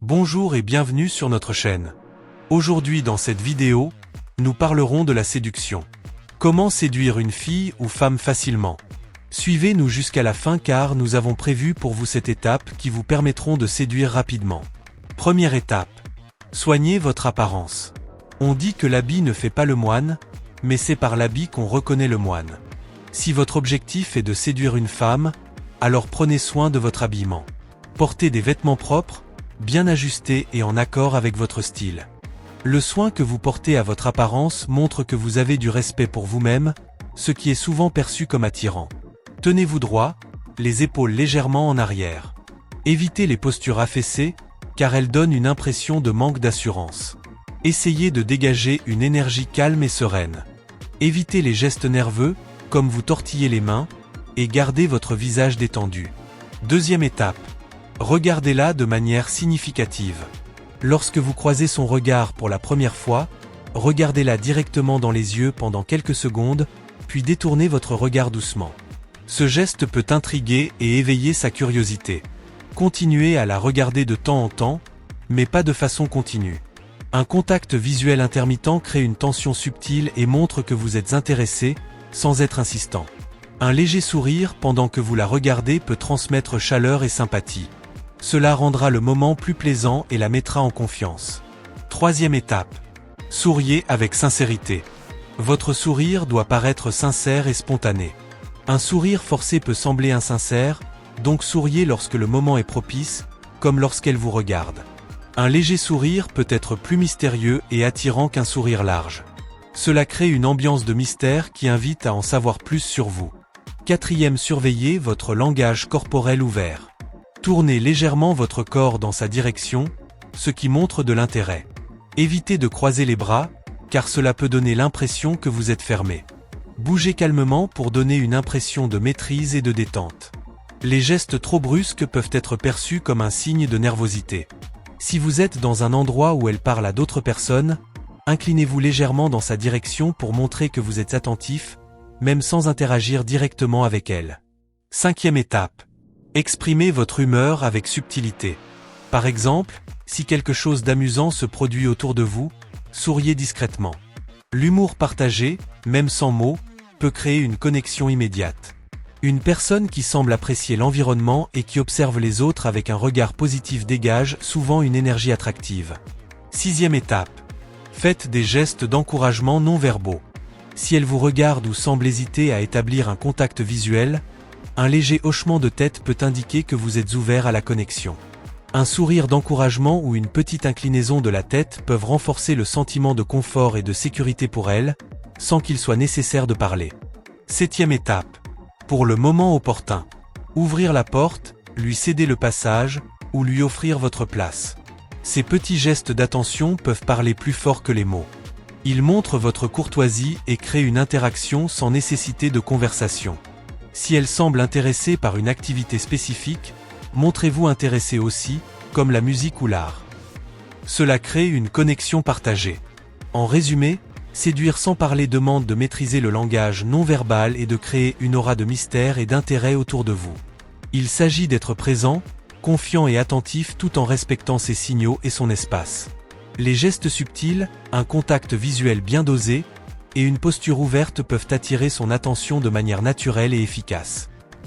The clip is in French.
Bonjour et bienvenue sur notre chaîne. Aujourd'hui dans cette vidéo, nous parlerons de la séduction. Comment séduire une fille ou femme facilement? Suivez-nous jusqu'à la fin car nous avons prévu pour vous cette étape qui vous permettront de séduire rapidement. Première étape. Soignez votre apparence. On dit que l'habit ne fait pas le moine, mais c'est par l'habit qu'on reconnaît le moine. Si votre objectif est de séduire une femme, alors prenez soin de votre habillement. Portez des vêtements propres, bien ajustés et en accord avec votre style. Le soin que vous portez à votre apparence montre que vous avez du respect pour vous-même, ce qui est souvent perçu comme attirant. Tenez-vous droit, les épaules légèrement en arrière. Évitez les postures affaissées, car elles donnent une impression de manque d'assurance. Essayez de dégager une énergie calme et sereine. Évitez les gestes nerveux, comme vous tortiller les mains, et gardez votre visage détendu. Deuxième étape. Regardez-la de manière significative. Lorsque vous croisez son regard pour la première fois, regardez-la directement dans les yeux pendant quelques secondes, puis détournez votre regard doucement. Ce geste peut intriguer et éveiller sa curiosité. Continuez à la regarder de temps en temps, mais pas de façon continue. Un contact visuel intermittent crée une tension subtile et montre que vous êtes intéressé, sans être insistant. Un léger sourire pendant que vous la regardez peut transmettre chaleur et sympathie. Cela rendra le moment plus plaisant et la mettra en confiance. Troisième étape. Souriez avec sincérité. Votre sourire doit paraître sincère et spontané. Un sourire forcé peut sembler insincère, donc souriez lorsque le moment est propice, comme lorsqu'elle vous regarde. Un léger sourire peut être plus mystérieux et attirant qu'un sourire large. Cela crée une ambiance de mystère qui invite à en savoir plus sur vous. Quatrième, surveillez votre langage corporel ouvert. Tournez légèrement votre corps dans sa direction, ce qui montre de l'intérêt. Évitez de croiser les bras, car cela peut donner l'impression que vous êtes fermé. Bougez calmement pour donner une impression de maîtrise et de détente. Les gestes trop brusques peuvent être perçus comme un signe de nervosité. Si vous êtes dans un endroit où elle parle à d'autres personnes, inclinez-vous légèrement dans sa direction pour montrer que vous êtes attentif, même sans interagir directement avec elle. Cinquième étape. Exprimez votre humeur avec subtilité. Par exemple, si quelque chose d'amusant se produit autour de vous, souriez discrètement. L'humour partagé, même sans mots, peut créer une connexion immédiate. Une personne qui semble apprécier l'environnement et qui observe les autres avec un regard positif dégage souvent une énergie attractive. Sixième étape. Faites des gestes d'encouragement non verbaux. Si elle vous regarde ou semble hésiter à établir un contact visuel, un léger hochement de tête peut indiquer que vous êtes ouvert à la connexion. Un sourire d'encouragement ou une petite inclinaison de la tête peuvent renforcer le sentiment de confort et de sécurité pour elle, sans qu'il soit nécessaire de parler. Septième étape. Pour le moment opportun. Ouvrir la porte, lui céder le passage, ou lui offrir votre place. Ces petits gestes d'attention peuvent parler plus fort que les mots. Ils montrent votre courtoisie et créent une interaction sans nécessité de conversation. Si elle semble intéressée par une activité spécifique, montrez-vous intéressé aussi, comme la musique ou l'art. Cela crée une connexion partagée. En résumé, séduire sans parler demande de maîtriser le langage non verbal et de créer une aura de mystère et d'intérêt autour de vous. Il s'agit d'être présent, confiant et attentif tout en respectant ses signaux et son espace. Les gestes subtils, un contact visuel bien dosé, et une posture ouverte peuvent attirer son attention de manière naturelle et efficace.